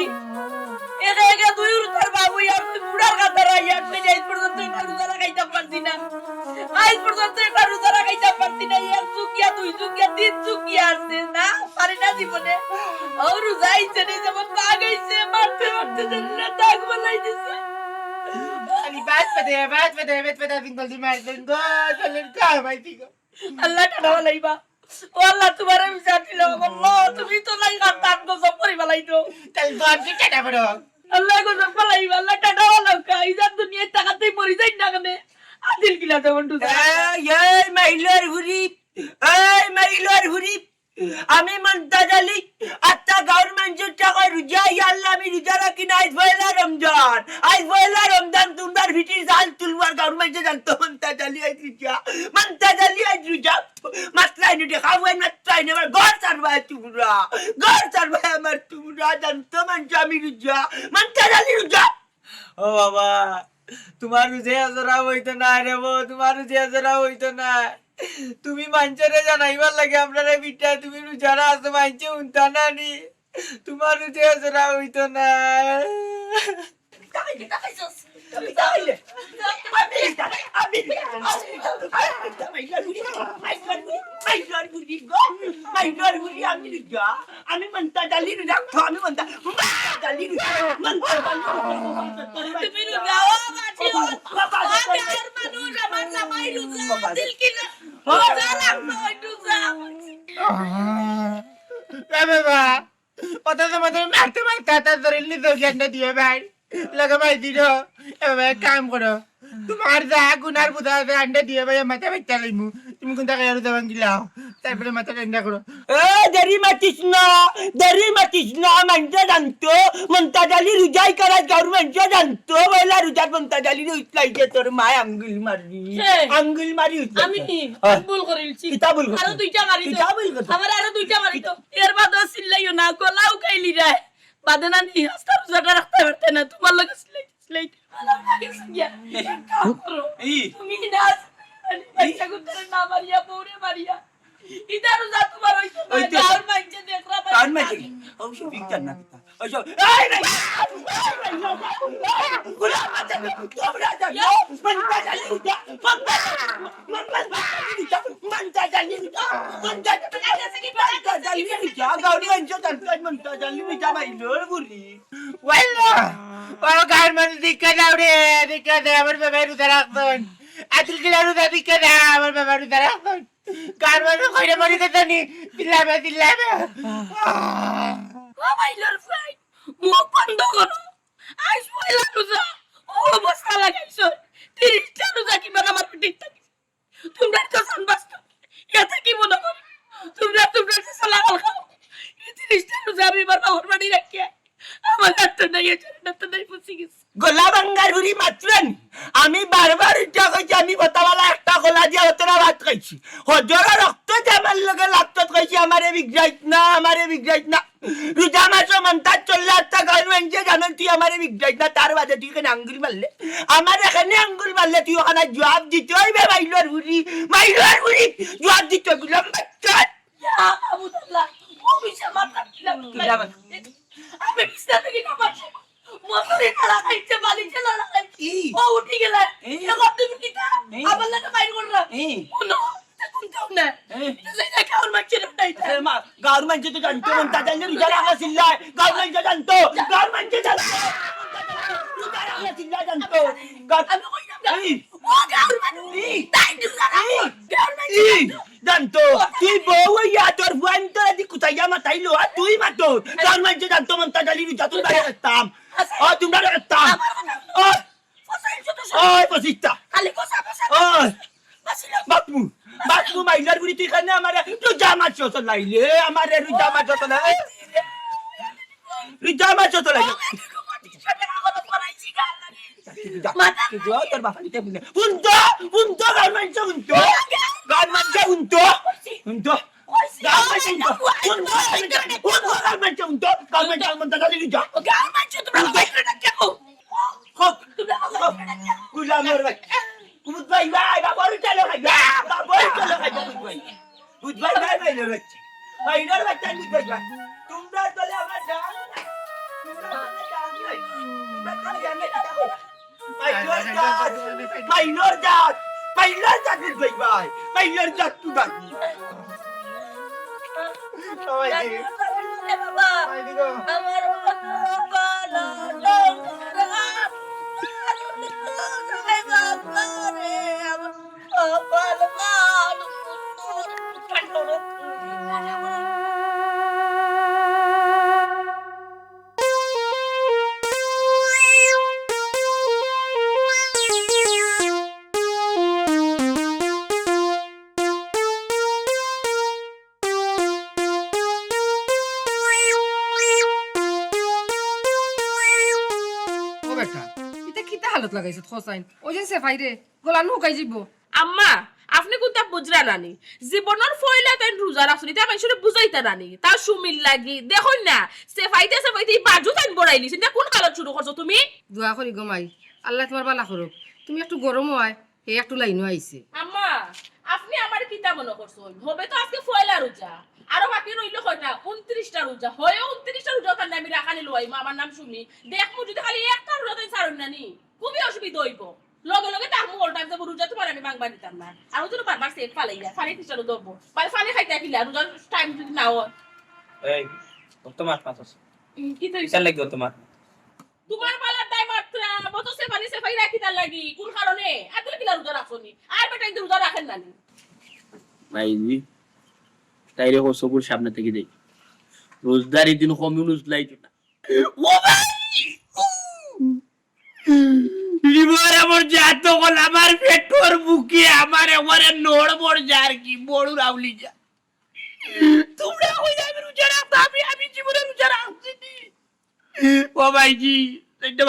করছি একা একা তুই উড়তার বাবু আর তুই বুড়ার কাছে রাইয়া তুই আজ পর্যন্ত এটা রোজা লাগাইতে পারছি না আজ পর্যন্ত এটা রোজা লাগাইতে পারছি না ইয়ার চুকিয়া তুই চুকিয়া তিন চুকিয়া আছে না পারি না জীবনে ও রোজা আইছে নি যেমন পাগাইছে মারতে মারতে না দাগ বানাই দিছে Ali bat pada tinggal di Martin ko. Kalian ka, may tigo. আল্লাহ টাকা বানাইবা ও আল্লাহ তোমার আমি চাচ্ছিল আল্লাহ তুমি তো নাই কাটান তো সব করে বানাইতো Talbon kita na bro. আল্লাহ গো সব বানাইবা আল্লাহ টাকা বানাও ইজার দুনিয়ায় টাকাতেই মরি যাই না কেন আদিল কিলা দেবন two Ay, mailor hurip. Ay, mailor hurip. আমি মন্তাজ আলী আত্মা গভর্নমেন্টের টাকা রুজা আল্লাহ আমি রুজা রাখি না আজ পয়লা রমজান তোমার ভিটির জাল তুলবার গভর্নমেন্টে জানতো মন্তাজ আলী আজ রুজা মাত্রাই নি খাওয়াই মাত্রাই নি আমার ঘর সারবাই আমার তোমরা জানতো মন্তাজ আমি রুজা মন্তাজ আলী রুজা ও বাবা তোমার রুজে আজরা হইতো না রে বো তোমার রুজে আজরা হইতো না তুমি মাঞ্চরে জানাইবার লাগে আপনারা বিটা তুমি রুজারা আছে মাঞ্চে উনতা না নি তোমার রুজে আজরা হইতো না আমি মন্তা ডালি রুজা আমি মন্তা ডালি রুজা তুমি রুজাও বাঁচিও আমি আর মানুষ আমার জামাই রুজা দিল কিনা রুজা লাগতো রুজা বাবা ওটা তো মাত্র মারতে মারতে হাতে ধরে নিতে জ্ঞানটা দিয়ে ভাই लगा भाई दिनो ए काम करो तुम्हार जा गुनार बुधा से अंडे दिए भाई माथा बेचा लई मु तुम कोणता काय रुदा बांगिलाव তারপরে মাথা ঠান্ডা করো দরি মাতিস না মানে জানতো মন্তা জালি রুজাই করা গভর্নমেন্ট জানতো বলা রুজার মন্তা জালি উঠলাইছে তোর মা আঙ্গুল মারি আমি ভুল করিলছি কিতা ভুল আরো দুইটা মারি কিতা ভুল করছো? আমার আরো দুইটা মারি তো এর বাদও সিল্লাইও না গলাও খাইলি রে বাদনা নি আস্তা রোজাটা রাখতে পারতে না তোমার লগে সিলাই ভালো লাগে গিয়া তুমি না পয়সা গুতরে না মারিয়া বউরে মারিয়া ইদার রোজা তোমার হইতো না গাওর মাইছে দেখরা কান মাইছে অবশ্য বিকতার না কিতা অবশ্য এই নাই গুলা মাথা তোমরা জানো মন্তা জালি মন্তা জালি মন্তা জালি মিটা মাইলোর বুড়ি ওয়াল্লা ও গার্মেন্ট দিকে দাও রে দিকে দে আমার বাবা রুদা রাখতন আদিল কিলা রুদা দিকে দে আমার বাবা রুদা রাখতন গার্মেন্ট কইরে মরি গতনি দিলাবে ও মাইলোর ফ্রাই মুখ বন্ধ করো আজ পয়লা রোজা ও অবস্থা লাগাইছো 30টা রোজা কি বানা আমার পিঠে থাকি তোমরা তো সানবাস্ত এটা কি মনে করো তোমরা সালাম খাও 30টা রোজা আমি বাবা হরবাড়ি রাখিয়া আমার হাতটা নাই এটা নাই পুষি গেছে গোলা বাঙ্গার বুড়ি মাত্রেন আমি বারবার ইচ্ছা কইছি আমি কথাওয়ালা একটা গোলা দিয়ে অতরা ভাত খাইছি হজরা রক্ত জামার লগে লাগত কইছি আমারে বিগড়াইত না রোজা মাস মন্তা চললে একটা গভর্নমেন্টে জানেন তুই আমারে বিগড়াইত না তার বাদে তুই এখানে আঙ্গুল মারলে আমার এখানে আঙ্গুল মারলে তুই ওখানে জবাব দিতে হইবে মাইলোর বুড়ি জবাব দিতে গুলাম বাচ্চা ইয়া আবুদুল্লাহ ও বিশা মারতা কিলা আমি বিশা থেকে না পারছি মসুরি খালা খাইছে বালিছে লড়া খাইছি ও উঠি গেলা এখন তুমি কিটা আমার লাগে বাইর করলা কোন কোনটাও না এটা গভর্নমেন্ট ছেড়ে নাই মা গভর্নমেন্ট তো জানতো মন্তা জানলে রুজা রাখা ছিল গভর্নমেন্ট জানতো রুজা রাখা ছিল জানতো আমি কইলাম না ও গভর্নমেন্ট তাই রোজা গভর্নমেন্ট জানতো তুই বউ ইয়া তোর বুয়ান তোর দি কুতাইয়া মাতাইলো আর তুই মাতো গভর্নমেন্ট জানতো মন্তা জালি রুজা তুই বাইরে রাখতাম ও তোমরা রাখতাম ও ওই পসিতা খালি কোসা বাতমু মাইলার বুড়ি তুই খানে আমারে রুজা মাছ চলাইলে আমারে রুজা মাছ চলাই মাথা তোর বাবা দিতে বুঝলে উনতো গভর্নমেন্ট উনতো গভর্নমেন্ট গালি রুজা গুলামের ভাই কুমুদ ভাই বাবর চলো ভাই বুঝ ভাই ভাইলের বাচ্চা তোমরা চলে আমার মাইনর জাত ভাই ভাই মাইনর জাত তুই ভাই মাইদি মাইদি গো আমার ও বেটা এটা কিতা হালত লাগাইছে খসাইন ওই যে সেফাই রে গলা নুকাই যাব আম্মা আপনি কোনটা বুঝরা নানি জীবনের ফয়লা তাই রোজা রাখছেন এটা মানুষের বুঝাইতা নানি তা সুমিল লাগি দেখুন না সেফাইতে বাজু তাই বড়াইলি সেটা কোন হালত শুরু করছো তুমি দোয়া করি গমাই আল্লাহ তোমার বালা করুক তুমি একটু গরম হয় হে একটু লাইনও আইছে আম্মা আপনি আমার কিতা মনে করছেন হবে তো আজকে ফয়লা রোজা আরো বাকি রইল কয়টা 29টা রোজা হয় 29টা রোজা তার নামে রাখানি লই আমার নাম শুনি দেখমু যদি খালি একটা রোজা তাই ছাড়ুন নানি খুবই অসুবিধা হইব লগে লগে তার মোল টাইম যাব রোজা তোমার আমি বাংবা দিতাম না আর ওজন বারবার সেট ফালাইয়া ফানি টিচারও ধরবো মানে ফানি খাইতে কিলা রোজা টাইম যদি না হয় এই তোমার পাছস কি তো কিসের লাগি তোমার তোমার পালার টাইম মাত্র বত সে ফাই রাখি তার লাগি কোন কারণে আদলে কিলা রোজা রাখছনি আর বেটা কিন্তু রোজা রাখেন না ভাইজি তাইরে ও সবুর সামনে থেকে দেই রোজদারি দিন কমিউনিস্ট লাইট না ও ভাই লিভার আমার জাত কল আমার পেটর বুকে আমার আমারে নোড় বড় যার কি বড় রাউলি যা তোমরা কই যাবে রোজা রাখতে আমি জীবনে রোজা রাখছি ও ভাইজি একটা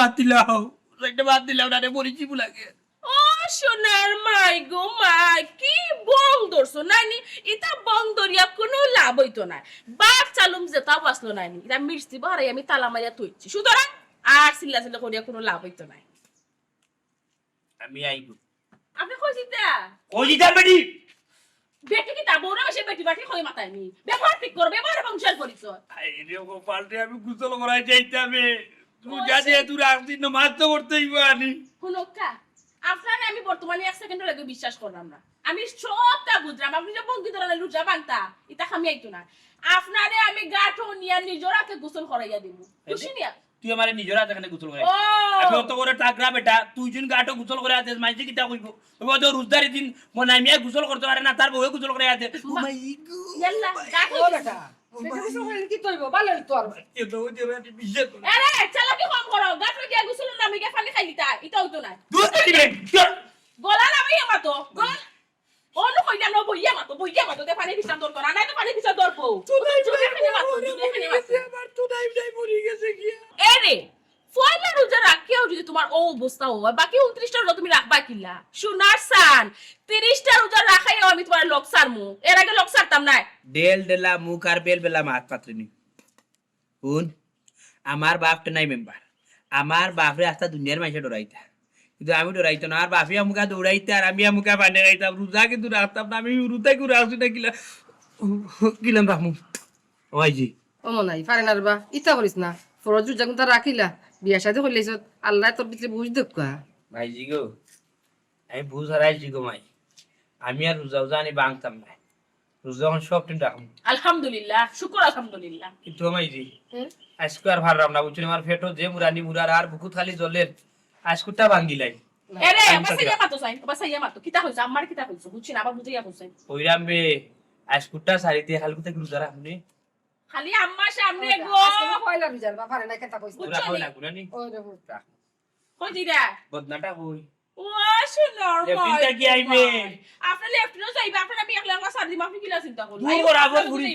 বাদ দিলাও না রে মরিচি লাগে ও সোনার মাই গো মাই কি বং ধরছো নানি এটা বং ধরিয়া কোনো লাভ হইতো না বাপ চালুম যেটা বাসলো নানি এটা মিষ্টি ভরাই আমি তালা মারিয়া তুইছি সুতরাং আর চিল্লা করিয়া কোনো লাভ হইতো না আমি আইব আপনি কইছি তা ওই দিদা বেটি বেটি কি তা বউরা সে বেটি বাটি কই মাথায় নি ব্যবহার ঠিক করবে ব্যবহার বংশাল করিছ আরে ও পাল্টে আমি গোসল করাই যাইতামে তুই যাতে তুই রাখছিস না মাছ তো করতেই পারি হুনকা আপনারে আমি বর্তমানে 1 সেকেন্ড লাগে বিশ্বাস করলাম না আমি সবটা বুঝলাম আপনি যে বঙ্গি ধরনের লুজা বাংতা এটা খামি আইতো না আপনারে আমি গাঠো নিয়া নিজরাকে গোসল করাইয়া দিব খুশি নিয়া তুই আমারে নিজের হাতে এখানে গোসল করে ও আমি অত করে টাকরা বেটা তুই যখন গাটো গোসল করে আছিস মাইছে কিটা কইব ওই তো রোজদারি দিন মনে আমি গোসল করতে পারে না তার বউ গোসল করে আছে ও মাই গো ইয়াল্লা গাঠো ও বেটা কি তৈব ভালো তো আর এ তো ওই যে বিশেষ করে আরে চালাকি কম করো গাঠো দিয়া গোসল না আমি গে পানি খাই দিতা এটা হইতো না দুধ দিবে গলা না ভাইয়া মাতো গলা অন্য কইলা না বইয়া মাতো তে পানি বিছান দর করা নাই তো পানি বিছান দর বউ তুই এখানে মাতো আমার তো নাই মরে গেছে কি এরে ফয়লা রোজা রাখিয়াও যদি তোমার ও অবস্থা হয় বাকি 29টা রোজা তুমি রাখবা কিলা সোনার সান 30টা রোজা রাখাইও আমি তোমার লক সারমু এর আগে লক সারতাম না ডেল ডেলা মুখ আর বেল বেলা মাত পাত্রিনি শুন আমার বাপটা নাই মেম্বার আমার বাপরে আস্তা দুনিয়ার মাইসে ডরাইতা কিন্তু আমি ডরাইতো না আর বাপি আমুকা দৌড়াইতে আর আমি আমুকা বানে রাইতাম রোজা কিন্তু রাখতাম না আমি রুতাই করে রাখছি না কিলাম রাখমু ওইজি ও মনাই পারে না রবা ইচ্ছা করিস না ফরজ যখন তার রাখিলা বিয়া শাদি কইলেছ আল্লাহ তোর ভিতরে বুঝ দেখা ভাইজি গো আমি বুঝ হারাইছি গো মাই আমি আর রোজা জানি বাংতাম না রোজা এখন সব টিন রাখুন আলহামদুলিল্লাহ শুকর আলহামদুলিল্লাহ কিন্তু মাইজি আজকে আর ভার রাম না বুঝছি আমার ফেটো যে মুরানি মুরার আর বুকুত খালি জলের আজকুটা ভাঙ্গিলাই এরে বাসাইয়া মাতো কিতা হইছে আমার কিতা হইছে বুঝছি না আবার বুঝাইয়া কইছে ওইরাম বে আজকুটা সারিতে হালকুতে রোজা রাখুনি খালি আম্মা সামনে গো পয়লা বিজার বা পারে না কেতা কইছ ওরা কই লাগু না নি ওই রে কই দিরা বদনাটা কই ও সুন্দর লেফটিনটা কি আইবে আপনি লেফটিনও যাইবে আপনার আমি একলা একলা সার দিম আপনি কিলা চিন্তা করুন দূর করে আবার ঘুরি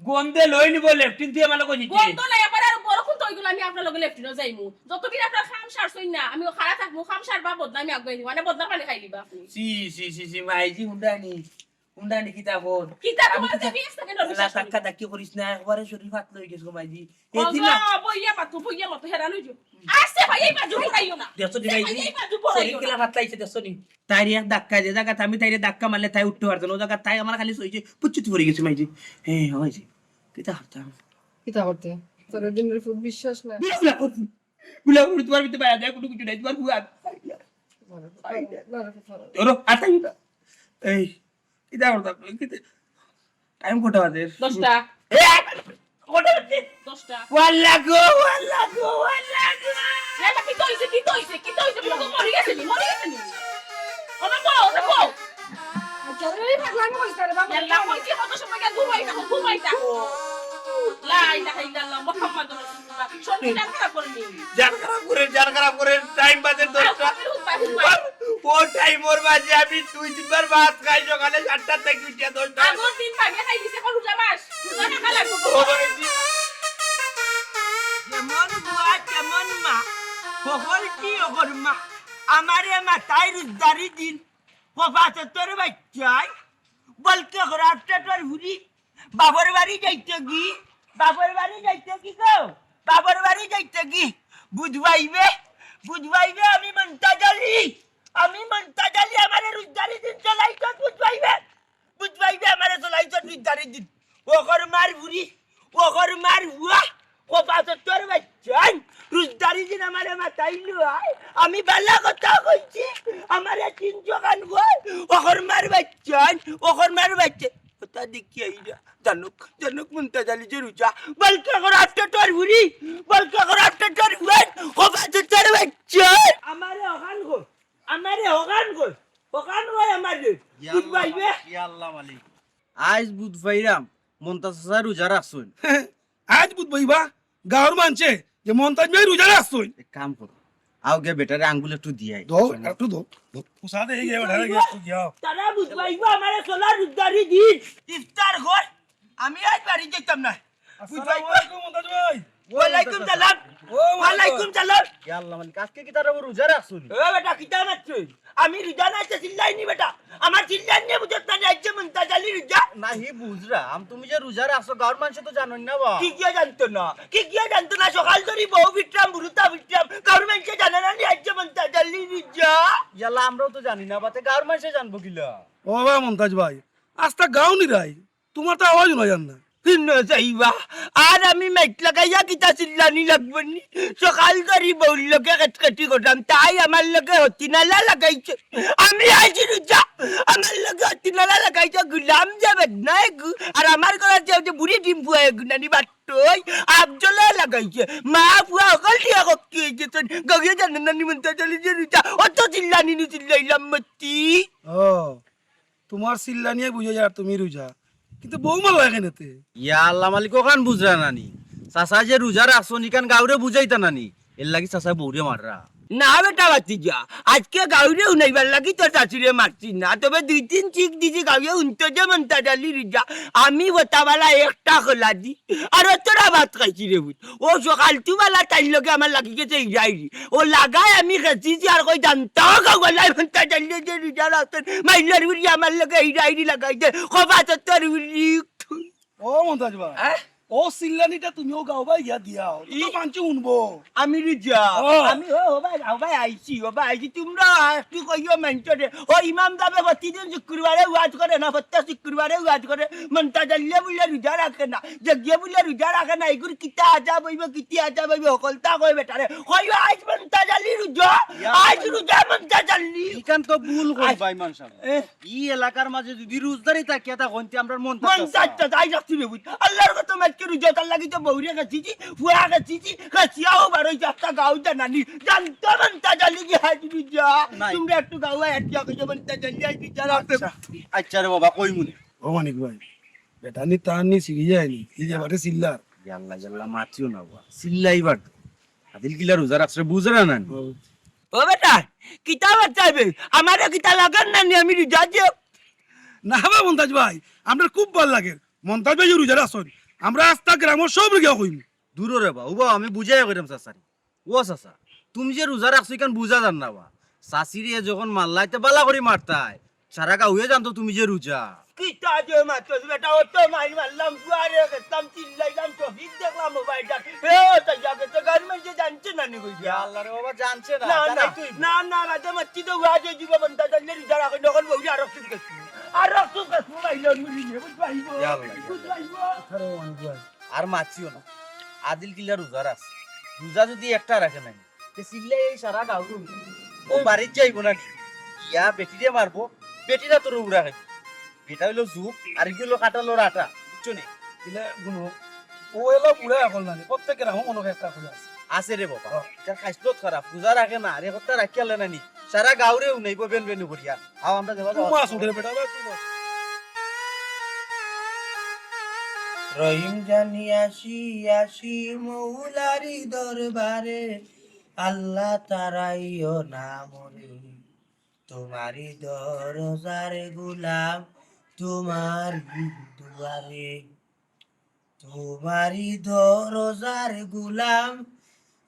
গন্ধে লই নিব লেফটিন দিয়ে আমার লগে জিতে বন্ধ নাই আবার আর বরকুন তো হইগুলো আমি আপনার লগে লেফটিনও যাইমু যতদিন আপনার খাম সারছই না আমি খাড়া থাকবো খাম সারবা বদনামি আগাই দিব মানে বদনা পানি খাই লিবা আপনি সি সি সি সি মাইজি হুন্ডানি কিতা কোন কিতা তোমার তো 20 সেকেন্ড না টাকা দাকি করিস না একবারে শরীর ফাট লই গেছ গো মাইজি এই ওগো দিন বইয়া মাতো হেরান হইছো আসছে ভাই এই বাজু খাইও না দেখছো দি মাইজি এই বাজু শরীর পড়াইও কিলা না ফাট লাইছে দেখছো নি তাইরে এক ধাক্কা দে জায়গা আমি তাইরে ধাক্কা মারলে তাই উঠতে পারতো না ও জায়গা তাই আমার খালি সইছে পুচ্চুত পড়ে গেছে মাইজি হ্যাঁ মাইজি কিতা হতাম কিতা করতে তোর দিনের ফুট বিশ্বাস না গুলা করে তোমার ভিতরে বাইরে দেয় কোনো কিছু নাই তোমার বুয়া চলো আর থাকি না এই কিটা করতাম টাইম কটা বাজে 10টা কটা বাজে 10টা ওয়াল্লা গো এটা কি কইছে বলো মরি গেছে নি ওনা বউ জরুরি পাগলামি কইছ রে বাবা ইয়াল্লা কইছি কত সময় গা ঘুমাইতা লা ইলাহা ইল্লাল্লাহ মুহাম্মাদুর রাসূলুল্লাহ শরীর খারাপ করনি যার খারাপ করে টাইম বাজে 10টা ও টাইম ওর বাজে আমি 2-3 বার ভাত খাই সকালে 7টা থেকে উঠিয়া 10টা আগর দিন ভাগে খাই দিছে কোন জামাস রোজা রাখা লাগবে যেমন বুয়া তেমন মা সকল কি অগর মা আমারে মাথায় রুজদারি দিন কপাতে তোর বাচ্চাই বলকে ঘরাতে তোর হুরি বাবার বাড়ি যাইতে কি গো বাবার বাড়ি যাইতে কি বুঝবাইবে আমি মনতা জালি আমারে রুজদারি দিন চলাইতো বুঝবাইবে আমারে চলাইতো রুজদারি দিন ওগর মার হুরি ওগর মার হুয়া কপাতে তোর বাচ্চাই রুজদারি দিন আমারে মাথায় লয় আমি বালা কথা কইছি আমারে 300 গান কই ওগর মার বাচ্চা কথা দেখি আইরা জানুক মনতা জালি যে রুজা বলকে ঘরাতে তোর হুরি কপাতে তোর বাচ্চাই আমারে ওগান কই আমারে বুঝবাইবে আল্লাহ মালিক আজ বুধ ভাইরাম মন্তাজ স্যার রোজা রাখছুন আজ বুধ বইবা গাঁর মানছে যে মন্তাজ ভাই রোজা রাখছুন এক কাম করো আউগে বেটারে আঙ্গুল একটু দিয়াই দো একটু দো পোষা দে গিয়ে ওটা গিয়া তারা বুঝবাইবে আমারে সোলার রুজদারি দিন ইফতার ঘর আমি আজ বাড়ি যেতাম না আসসালামু আলাইকুম মন্তাজ ভাই ওয়ালাইকুম সালাম ইয়া আল্লাহ মালিক আজকে কি তারা রোজা রাখছুন ও বেটা কিতা মারছই আমি রোজা নাইতে চিল্লাই নি বেটা আমার চিল্লাই নিয়ে বুঝত না যাইছে মন্তাজ আলী রোজা নাহি বুঝরা তুমি যে রোজা রাখছো গাঁর মানুষ তো জানোই না বা কি জানতো না সকাল ধরে বউ বিট্রাম বুড়ুতা বিট্রাম গভর্নমেন্ট জানে না যাইছে মন্তাজ আলী রোজা ইয়াল্লা আমরাও তো জানি না বাতে গাঁর মানুষে জানবো কিলা ও বাবা মন্তাজ ভাই আজটা গাও নি রাই তোমার তো আওয়াজ না জান না কিন্ন যাইবা আর আমি মাইক লাগাইয়া কিতা চিল্লানি লাগবে নি সকাল ধরে বউর লগে কাটকাটি করতাম তাই আমার লগে হতিনালা লাগাইছে আমি আইছি রোজা আমার লগে হতিনালা লাগাইছে গুলাম যাবে না আর আমার ঘরে যে বুড়ি ডিম ফুয়া গুনানি বাট্টই আবজলা লাগাইছে মা ফুয়া অকল দিয়া কক্কি গেছেন গগিয়ে জানেন না নিমন্ত্রণ চলে যে রোজা অত চিল্লানি নি চিল্লাইলাম মতি ও তোমার চিল্লা নিয়ে বুঝে যা তুমি রোজা কিন্তু বৌমা লাগে নাতে ইয়া আল্লাহ মালিক ওখান বুঝরা নানি চাচা যে রোজা রাখছো নিকান গাউরে বুঝাইতা নানি এর লাগি চাচা বৌরে মাররা না বেটা বাতিজা আজকে গাউরে উনাইবার লাগি তোর শাশুড়ে মারছি না তবে 2-3 চিক দিছি গাউরে উনতে যে মনতা ডালি রিজা আমি বতাবালা একটা খোলা দি আর তোরা ভাত খাইছি রে বুঝ ও সকাল তুবালা তাই লগে আমার লাগি গেছে ইরাইরি ও লাগাই আমি খেয়েছি আর কই জানতাও গাওয়ালাই মনতা ডালি যে রিজা রাখতেন মাইলার উড়ি আমার লগে ইরাইরি লাগাইছে খবা তোর উড়ি ও মন্তাজ ভাই ও চিল্লানিটা তুমিও গাও ভাই ইয়া দিয়াও তো পাঁচু শুনবো আমি রিজা ও। আমি ও ভাই আইছি তোমরা একটু কইও মেনচে ও ইমাম দাবে প্রতিদিন শুক্রবারে ওয়াজ করে না প্রত্যেক শুক্রবারে ওয়াজ করে মনতা জাল্লে বুলে রোজা রাখে না যজ্ঞে বুলে রোজা রাখে না এগুলো কিতা আজা বইব সকলতা কই বেটারে কইও আজ মনতা জাল্লি রোজা আজ রোজা মনতা জাল্লি ইকান তো ভুল কই ভাই মানুষ এ। ই এলাকার মাঝে যদি রোজদারি থাকে তা হন্তি আমরা মন মনতা তাই যাচ্ছি রে বুঝ আল্লাহর কত মাইকে রোজা তার লাগি তো বউরে গেছিছি ফুয়া গেছিছি খাসিয়াও বারোই চারটা গাও জানানি জানতো মনতা জাল্লি কি আজ রোজা নাই। তোমরা একটু গাওয়া একটা কইও মনতা জাল্লি আজ রোজা রাখতে আচ্ছা রে বাবা কই মুনে ও মানিক ভাই বেটা নি তার নি সিগি যায়নি এই যে বারে চিল্লার ইয়াল্লা জাল্লা মাতিও না বাবা চিল্লাইবার আদিল কিলা রোজা রাখছে বুঝরা নানি ও বেটা কিতা বাচ্চাবে আমারে কিতা লাগান না নি আমি রোজা যে না বা মন্তাজ ভাই আমরা খুব ভালো লাগে মন্তাজ ভাই রোজা রাখছুন আমরা আস্তা গ্রামের সব রেগে কইম দূর রে বা উবা আমি বুঝাই কইরাম চাচারি ও চাচা তুমি যে রোজা রাখছো কেন বুঝা জান না বা চাচিরে যখন মারলাইতে বালা করে মারতাই সারা গা হয়ে জানতো তুমি যে রোজা কিতা যে মাত্র বেটা ও তো মারি মারলাম ফুয়ারে গেতাম চিল্লাইলাম তো হিট দেখলাম মোবাইলটা এ তো জাগে তো গার্মেন্ট যে জানছে না নি কইয়া আল্লাহ রে বাবা জানছে না না জানাই তুই না বাজে মাচ্ছি তো ওয়াজে জীব বন্ধা জানলে রোজা রাখে নকল বউরি আর রক্ত গেছে আর রক্ত গেছে মোবাইল মুলি নে বুঝবাইবো ইয়া আল্লাহ। বুঝবাইবো আর মাছিও না আদিল কিলা রোজা রাখছে রোজা যদি একটা রাখে নাই তে সিল্লে এই সারা গাঁও ও বাড়ির যাইব না ইয়া বেটিরে মারবো বেটিরা তোর উড়া খাইব এটা হইলো যুগ আর কি হলো কাটালোর আটা বুঝছো নি দিলে গুনো ও এলো বুড়া এখন না প্রত্যেকের এখন কোনো একটা করে আছে আছে রে বাবা এটা খাইছত খারাপ রোজা রাখে না আরে কথা রাখিয়ালে নানি সারা গাঁওরে উনাইব বেন বেনু করিয়া আও আমরা যাবা মাছ উঠে বেটা মাছ রহিম জানি আসি আসি মৌলারি দরবারে আল্লাহ তারাইও না মরে তোমারি দরজারে গুলাম তোমারি দুয়ারে তোমারি দরজার গুলাম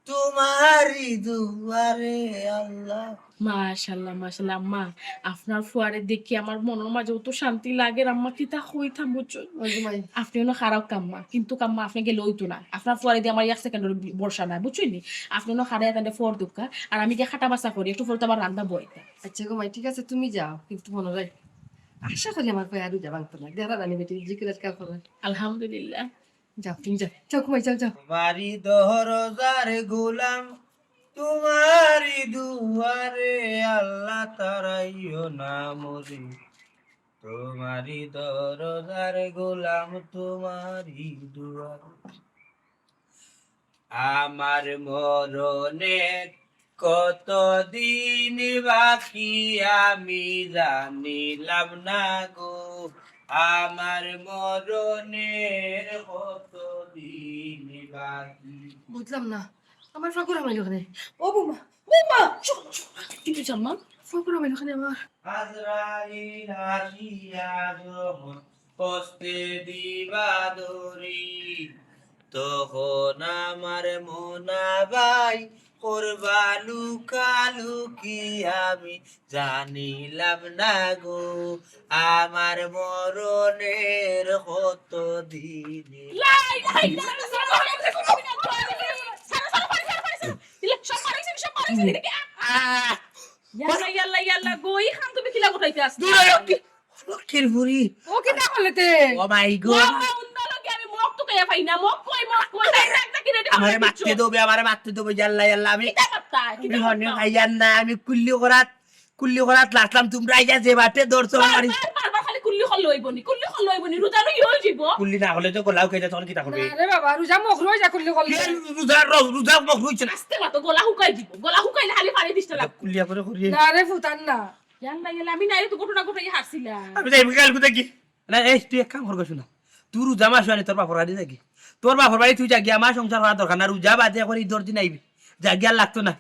তোমারি দুয়ারে আল্লাহ। মাশাল্লাহ মাশাল্লাহ আম্মা আপনার ফুয়ারে দেখি আমার মনের মাঝে তো শান্তি লাগে আম্মা কি তা হইতাম বুঝছো আপনি হলো খারাপ কাম্মা কিন্তু কাম্মা আপনি গেলে হইতো না আপনার ফুয়ারে দিয়ে আমার 1 সেকেন্ডের বর্ষা নাই বুঝছনি আপনি হলো খারাপ তাদের ফোর দুঃখা আর আমি গিয়ে খাটা বাসা করি একটু ফলতে আমার রান্না বইটা। আচ্ছা গো মাই ঠিক আছে তুমি যাও কিন্তু মনে রাখ আশা করি আমার পায়ে আর রোজা ভাঙতো না দেখা জানি বেটি জিকির আজকাল করে আলহামদুলিল্লাহ যাও তুমি যাও যাও ঘুমাই যাও যাও তোমারি দরজার গোলাম তোমারি দুয়ারে আল্লাহ তারাইও না মরে তোমারি দরজার গোলাম তোমারি দুয়ারে আমার মরণে কতদিন বাকি আমি জানিলাম না গো আমার মরণের কতদিন বাকি। বুঝলাম না আমার ফাঁকুর আমার ওখানে ও বৌমা বৌমা কিন্তু জাম্মা ফাঁকুর আমার ওখানে আমার আজরাইল আসিয়া যখন হস্তে দিবা দরি তখন আমার মোনাবাই করবা লুকালুকি আমি জানিলাম না গো আমার মরণের কত দিন লাই লাই ইয়াল্লা ইয়াল্লা ইয়াল্লা গই খান তুমি কিলা গোটাইতে আসছো লক্ষ্মীর বুড়ি ও কি না বলেতে ও মাই গড আমি মক তো কাইয়া পাই না মক কই ডাইরেক্ট কি রেডি আমারে মারতে দেবে জাল্লা জাল্লা আমি কিটা করতা কিটা হনে খাইয়ান না আমি কুল্লি করাত লাসলাম তোমরা আইয়া যে বাটে দর্শন মারি বারবার খালি কুল্লি খল লইবনি রোজা নই হই যাব কুল্লি না হলে তো গোলাও খাইতে তখন কি তা করবে আরে বাবা রোজা মুখ রই যা করলে করলে রোজা মুখ রইছে না আস্তে মাতো গলা হুকাইলে খালি পানি দিতে লাগ কুল্লিয়া করে করিয়ে না রে ফুটান না ইয়াল্লা ইয়াল্লা আমি নাই তো ঘটনা ঘটাই হাসছিলাম আমি যাই কাল কোথায় কি না এই তুই এক কাম করগো শোনা তুই রোজা মাস আনি তোর বাপর বাড়ি যাগি তোর বাপর বাড়ি তুই জাগি আমার সংসার করা দরকার না রোজা বাদে করে ঈদ দিন আইবি জাগি আর লাগতো না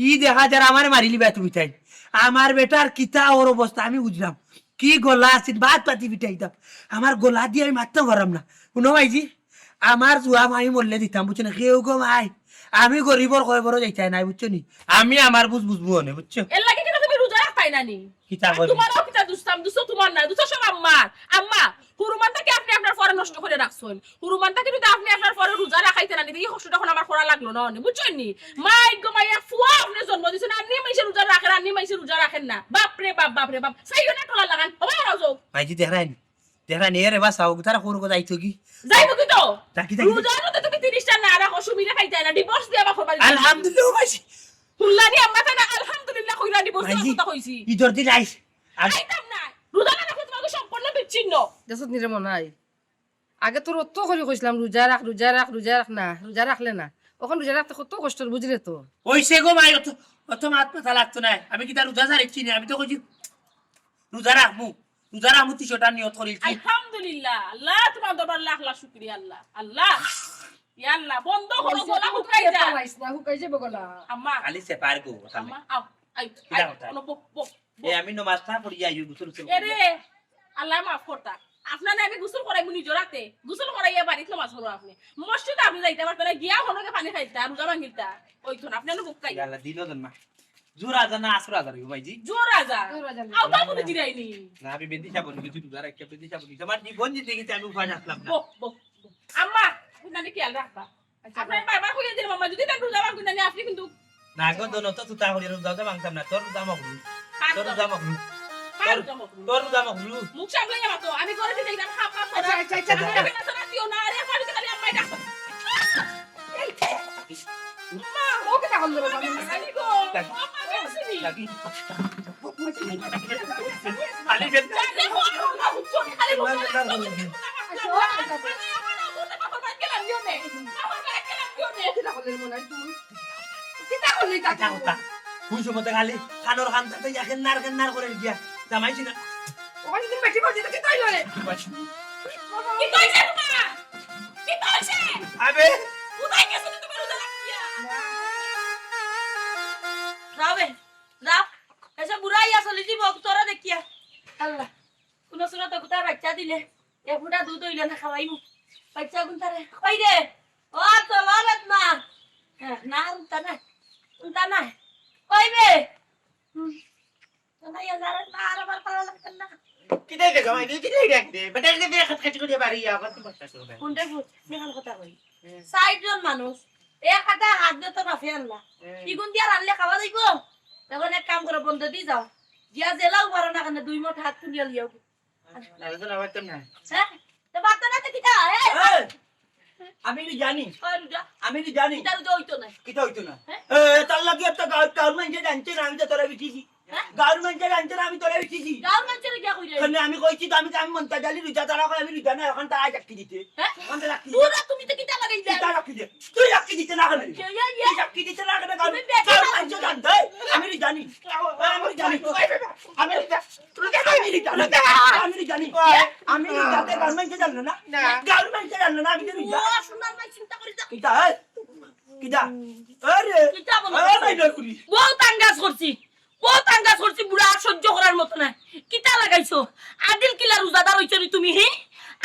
ই দেখা যারা আমার মারিলি বে তুমি তাই আমার বেটার কিতা ওর অবস্থা আমি বুঝলাম কি গলা আছিল বাদ পাতি পিটাইতাম আমার গলা দিয়ে আমি মারতে পারলাম না শুনো ভাইজি আমার জুয়া আমি মরলে দিতাম বুঝছো না কেউ গো ভাই আমি গরিবর কয় বড় যাইতাই নাই বুঝছো নি আমি আমার বুঝবো না বুঝছো এর লাগে কি তুমি রোজা রাখতাই নানি কিতা করি তোমারও কিতা দুস্তাম দুস্ত তোমার না দুস্ত সব আম্মার আম্মা হুরুমানটাকে আপনি আপনার পরে নষ্ট করে রাখছেন হুরুমানটাকে যদি আপনি আপনার পরে রোজা রাখাইতে না এই কষ্ট তখন আমার করা লাগলো না বুঝছেন নি মাই গো মাইয়া ফুয়া আপনি জন্ম দিছেন আপনি মাইসে রোজা রাখেন আপনি মাইসে রোজা রাখেন না বাপ রে বাপ সাইও না টলা লাগান ওবা রাজো ভাইজি দেখানি এরে বাস আও তারা কোন কথা আইতো কি যাইবো কি তো তাকি রোজা তো তুমি 30টা না রাখো সুবিধা খাইতে না ডিভোর্স দিয়া বাপর বাড়ি আলহামদুলিল্লাহ ভাইজি হুল্লানি আম্মা তানা আলহামদুলিল্লাহ কইরা ডিভোর্স ভাইজি কথা কইছি ঈদর দিন আইস আইতাম না রোজা না রাখলে তোমাকে সম্পূর্ণ বিচ্ছিন্ন দেশত নিরে মনে হয় আগে তোর অত করে কইছিলাম রোজা রাখ না রোজা রাখলে না ওখান রোজা রাখতে কত কষ্ট বুঝলে তো ওইসে গো ভাই অত মাত মাথা লাগতো না আমি কি তার রোজা ছাড়ছি না আমি তো কইছি রোজা রাখমু 300টা নিয়ত করিছি আলহামদুলিল্লাহ আল্লাহ তোমার দরবার লাখ লাখ শুকরিয়া আল্লাহ আল্লাহ ইয়া আল্লাহ বন্ধ করো গলা হুকাই যা না হুকাই যাবে গলা আম্মা খালি সে পার গো আম্মা আও আই কিরা কথা? কোনো বক এ আমি নমাজ তা পড়ি যাই গোসল এরে আল্লাহ মাফ করতা আপনার আমি গোসল করাইবো নিজ রাতে গোসল করাইয়া বাড়িতে নামাজ পড়ো আপনি মসজিদে আপনি যাইতে পারতেন গিয়া হনকে পানি খাইতা রোজা ভাঙিলতা ওই তো আপনি নুক খাই আল্লাহ দিলো দেন না জোর আজান না আসর আজান গো ভাইজি জোর রাজা আও তা কোনো জিরাইনি না আমি বেদিশা বলি কিছু রোজা রাখতে বেদিশা বলি আমার জীবন জিন্দগিতে আমি উপায় আসলাম না বক আম্মা তুমি খেয়াল রাখবা আপনি বারবার কইয়া দিন মামা যদি তার রোজা ভাঙিন না আপনি কিন্তু না গো দোনো তো তুতা হলি রোজা ভাঙতাম না তোর রোজা মাগলু তোর রোজা মাগলু তোর রোজা মাগলু মুখ সামলাই যাবা তো আমি করে দিই আমি খাপ খাপ আচ্ছা না রে পানি খালি আম্মাই ডাকো ও কেটা করলে বাবা আসেনি গো মামা আসেনি লাগি খালি দেখো না বুঝছো খালি কেটা করলে মনে হয় তুমি কেটা করলে কাকা বুঝছো মতে খালি কানোর খানতে ইয়াকে নার করে গিয়া জামাইছি না ওখানে তুমি বেশি বলছি তো কেটা হইলো রে কি কইছে তোমার কি কইছে আবে কোথায় গেছো তুমি রোজা রাখিয়া যাবে যা এসে বুড়াই আসলে জীব তোরা দেখিয়া আল্লাহ কোন সুরত কোথায় বাচ্চা দিলে এক ফুটা দুধ হইলে না খাওয়াইমু বাচ্চা কোনটারে কই রে ও তো ললত না না উনতা না কই বে না ইয়া জারা না আর আমার পালা লাগত না কিটাই দেখো মাই কিটাই দেখতে বেটাকে দিয়ে খাট করে বাড়ি আবার তুমি বসা শুরু কোনটা ভূত মেখান কথা কই 60 জন মানুষ এক হাতে হাত দিতে না ফেললা ইগুন দিয়া রানলে খাওয়া যাইব তখন এক কাম করে বন্ধ দি যাও দিয়া জেলাও পারো না কেন 2 মুঠ হাত তুলিয়া লিয়াও না না আবার না হ্যাঁ তো বাতা না কিটা আমি কি জানি ওই রুজা আমি কি জানি কিটা রুজা হইতো না কিটা হইতো না তার লাগে একটা গভর্নমেন্টে জানছে না আমি তো তোরা বিটিছি গভর্নমেন্টে জানছে না আমি তোরা বিটিছি গাঁর মানুষের গিয়া কইরে মানে আমি কইছি তো আমি মন্তা জালি রুজা তারা কই আমি রুজা না এখন তারা চাকরি দিতে হ্যাঁ এখন তারা চাকরি পুরা তুমি তো কিটা লাগাইলে কিটা চাকরি দে তুই চাকরি দিতে না কেন তুই চাকরি দিতে না কেন গভর্নমেন্টে জানতে আমি জানি আমি জানি আমি জানি আমি যাতে গভর্নমেন্টে জানলো না গভর্নমেন্টে জানলো না আমি জানি ও সোনার ভাই চিন্তা করি যা কিটা কিটা আরে কিটা বলো আরে না করি বহুত আঙ্গাজ করছি বুড়া আর সহ্য করার মত না কিটা লাগাইছো আদিল কিলা রোজাদার হইছো নি তুমি হি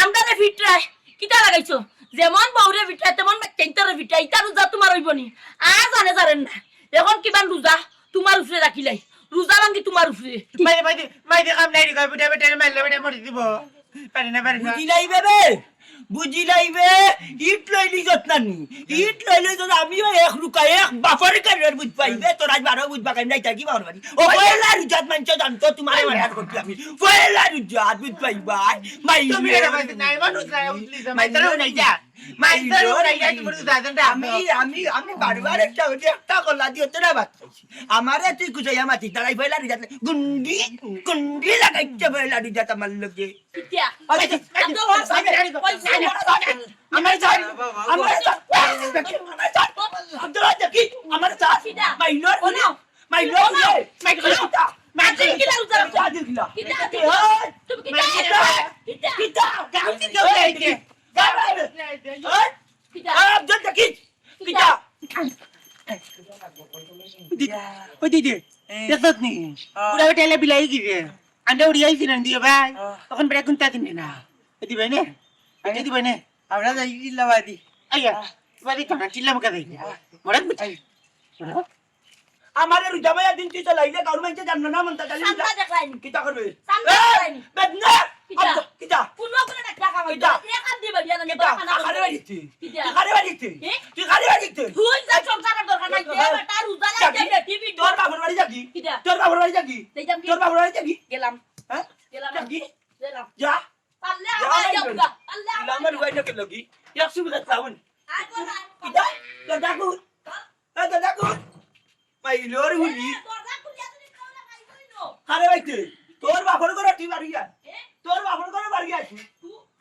আমদারে ফিটরাই কিটা লাগাইছো যেমন বউরে ফিটরাই তেমন কেন্টারে ফিটরাই ইটা রোজা তোমার হইব নি আজ জানেন না এখন কিমান রোজা তোমার উপরে রাখিলাই রোজা ভাঙ্গি তোমার উপরে মাই কাম নাই কই বেটা বেটা মারলে বেটা মরে দিব পারি না বুঝি লাইবে রে বুঝি লাইবে ইট লইলি যত্নানি ইট লইলি তো আমিও এক রুকা এক বাফার কারের বুঝ পাইবে তোর আজ বারো বুঝ পাকাই নাই থাকি বাবার বাড়ি ও পয়লা রুজাত মানছ জানতো তোমারে মারার করতে আমি পয়লা রুজাত বুঝ পাইবা মাই তুমি রে মাই নাই মানুষ না উঠলি মাই তোর নাই যা মাই তোর নাই যা তুমি দাদা আমি বারবার একটা গলা দিও তোরা বাত আমারে তুই কুচাইয়া মাতি তারাই পয়লা রুজাত গুন্ডি লাগাইতে পয়লা রুজাত আমার লগে কিটা আমার আদিল কিলা রোজা তুমি কিটা ওই দিদি দেখত নি পুরা বেটা বিলাই গিয়ে আন্ডা উড়িয়াই ফিরান দিও ভাই তখন বেটা কোনটা দিনে না দিবে না আগে দিবে না আমরা যাই জিল্লাবাদি আইয়া বাড়ি কানা চিল্লা মকা দেই মরে বুঝাই আমার রুজামায়া দিন তুই চলাইলে গভর্নমেন্টে জানো না মনটা জানি সামনে দেখলাইনি কিটা করবে সামনে দেখলাইনি বেদনা কিটা কিটা পুনো করে টাকা কিটা? খাওয়া একান দিবে দিয়া না কিটা খানা খারে বাড়িতে কিটা? তুই খারে বাড়িতে তুই খারে বাড়িতে তুই যা সংসারের দরকার নাই দে বেটা রোজা লাগে টিভি তোর বাবার বাড়ি যাবি কিটা? তোর বাবার বাড়ি যাবি যাইতাম কি? তোর বাবার বাড়ি যাবি গেলাম হ্যাঁ গেলাম যাবি গেলাম যা পারলে আমার যাওগা পারলে আমার ওয়াইনা কে লাগি এক সুবিধা চাউন আই বলা কিটা তোর ডাকু তোর ডাকু মাই লোর হুলি দরজা খুলিয়া তুমি খাওয়া খাইবই নো খারে বাড়িতে তোর বাবার ঘরে তুই বাড়ি যা তোর বাবার ঘরে বাড়ি যা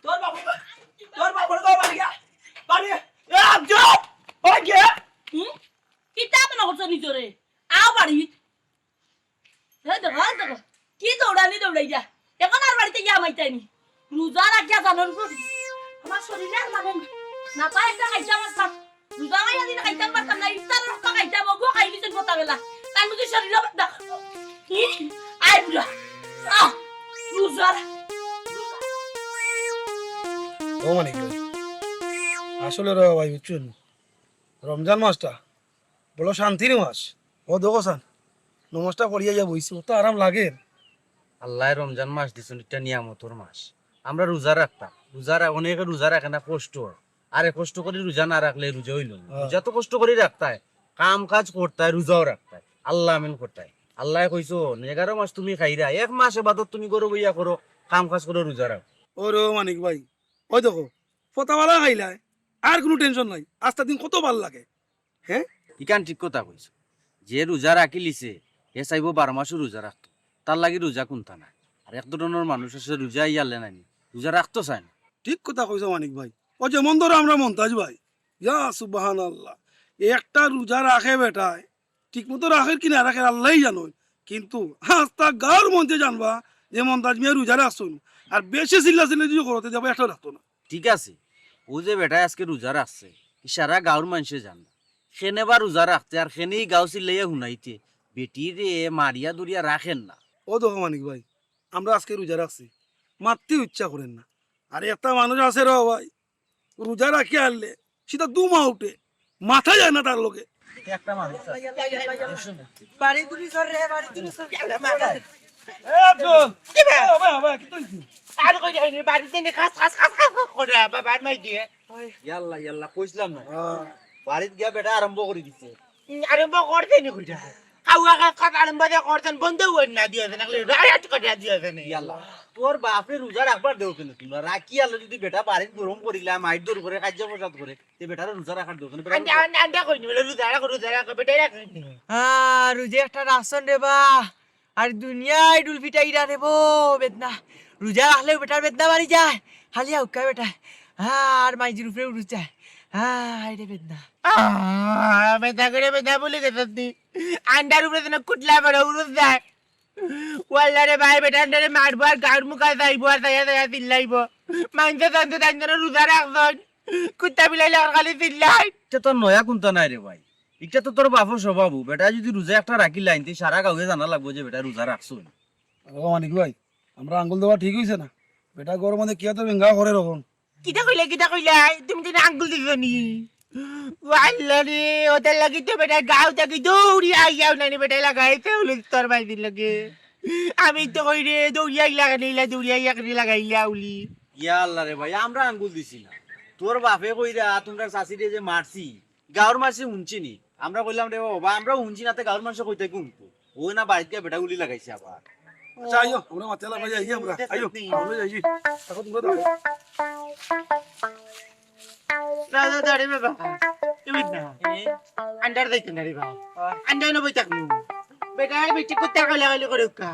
তোর বাবার ঘরে বাড়ি যা বাড়ি এ আব্জো ওই কে কিতা মনে করছ নিজরে আও বাড়ি দেখো কি দৌড়াই যা এখন আর বাড়িতে গিয়া মাইতাইনি রোজা রাখিয়া জানন করি আমার শরীরে আর মানে না পায় একটা খাইতাম আসতাম রোজা খাইয়া দিন খাইতাম পারতাম না ইফতার রক্ত খাইতাম ওগো খাইলি যেন কথা বেলা তার মধ্যে শরীরে বাদ আই বুড়া রোজা ও মানে কি আসলে রে ভাই বুঝছেন রমজান মাসটা বলো শান্তির মাস ও দেখো সান নমাজটা পড়িয়া যা বইছি তো আরাম লাগে আল্লাহ রমজান মাস দিছেন এটা নিয়ামতর মাস আমরা রোজা রাখতাম অনেকে রোজা রাখে না কষ্ট হয় আরে কষ্ট করে রোজা না রাখলে রোজা হইল না রোজা তো কষ্ট করে রাখতে হয় কাম কাজ করতে হয় রোজাও রাখতে হয় আল্লাহ আমিন করতে হয় আল্লাহ কইছো 11 মাস তুমি খাইরা এক মাস এবাদত তুমি করো বইয়া করো কাম কাজ করে রোজা রাখো ও রে মানিক ভাই ওই দেখো ফতাওয়ালা খাইলাই আর কোনো টেনশন নাই আস্তা দিন কত ভাল লাগে হ্যাঁ ইকান ঠিক কথা কইছো যে রোজা রাখি লিছে হে চাইব 12 মাসও রোজা রাখতো তার লাগি রোজা কোনটা না আর এক ধরনের মানুষ আছে রোজা ইয়ালে নাই রোজা রাখতো চায় না ঠিক কথা কইছো মানিক ভাই ও যেমন ধরো আমরা মন্তাজ ভাই ইয়া সুবহানাল্লাহ একটা রোজা রাখে বেটায় ঠিক মতো রাখে কি না রাখে আল্লাহই জানো কিন্তু আস্তা গাঁর মঞ্চে জানবা যে মন্তাজ মিয়া রোজা রাখছুন আর বেশি চিল্লা চিল্লা যদি করতে যাবো একটা রাখতো না ঠিক আছে ও যে বেটা আজকে রোজা রাখছে সারা গাঁর মানুষে জান সেনে বা রোজা রাখতে আর সেনেই গাঁও চিল্লাইয়া শুনাইতে বেটি রে মারিয়া দরিয়া রাখেন না ও দেখো মানিক ভাই আমরা আজকে রোজা রাখছি মারতে ইচ্ছা করেন না আর একটা মানুষ আছে রে ভাই রোজা রাখি আনলে সেটা 2 মাহ উঠে মাথা যায় না তার লোকে একটা মানুষ বাড়ি তুলি সর রে বাড়ি তুলি সর আর কই যাই বাড়িতে নে খাস খাস খাস খাস করে বাবা মাই দিয়ে ইয়াল্লা ইয়াল্লা কইছিলাম না বাড়িত গিয়া বেটা আরম্ভ করে দিছে আরম্ভ করতে নি কইটা খাওয়া খাস আরম্ভ দে করতেন বন্ধ হই না দিয়েছে না রাত করে দিয়েছে না ইয়াল্লা তোর বাপে রোজা রাখবার দেও কেন তোমরা রাখি আলো যদি বেটা বাড়িত গরম করিলা মাইর দূর করে কাজ্য প্রসাদ করে তে বেটারে রোজা রাখার দেও কেন আন্ডা কই নি রোজা রাখ বেটা রাখ রুজে একটা রাসন রে বা আর দুনিয়ায় ডুল পিটাইরা রে বো বেদনা রোজা রাখলে বেটার বেদনা বাড়ি যায় খালি আউকা বেটা আর মাইজির উপরে উড়ে যায় হাই রে বেদনা বেদা করে বেদা বলে গেছি আন্ডার উপরে যেন কুটলা বড় উড়ুস যায় ওয়াল্লা রে ভাই বেটা আন্ডারে মারবো আর গাউর মুখা যাইবো আর যাইয়া যাইয়া চিল্লাইব মাইনসে জানতে তাই যেন রোজা রাখছন কুত্তা বিলাইলে আর খালি চিল্লাই এটা তোর নয়া কোনটা নাই রে ভাই এটা তো তোর বাপর স্বভাব বেটা যদি রোজা একটা রাখি লাইন তে সারা গাঁয়ে জানা লাগবো যে বেটা রোজা রাখছো ও মানিক ভাই আমরা আঙ্গুল দেওয়া ঠিক হইছে না বেটা গরম মধ্যে কিয়া তো ভেঙ্গা করে রকম কিটা কইলা তুমি তো আঙ্গুল দিছো নি ওয়াল্লা রে ওদের লাগি তো বেটা গাও থাকি দৌড়ি আইয়াও না নি বেটা লাগাইতে হলো তোর ভাই দিন লাগে আমি তো কই রে দৌড়ি আই লাগাইলা দৌড়ি আই লাগাইলা উলি ইয়া আল্লাহ রে ভাই আমরা আঙ্গুল দিছি না তোর বাপে কইরা তোমরা চাষি যে মারছি গাঁর মাসে উনছি নি আমরা কইলাম রে বাবা আমরা উনছি না তে গাঁর মাসে কইতে কুনতো ও না বাড়িতে বেটা গুলি লাগাইছে আবার আচ্ছা আইও আমরা মাথা লাগাই যাই আমরা আইও আমরা যাই এখন তোমরা দাও দাদা দাঁড়ে বাবা তুমি না আন্ডার যাইতে না রে বাবা আন্ডার ন বইতাক নু বেটা বেটি কুত্তা গালাগালি করে কা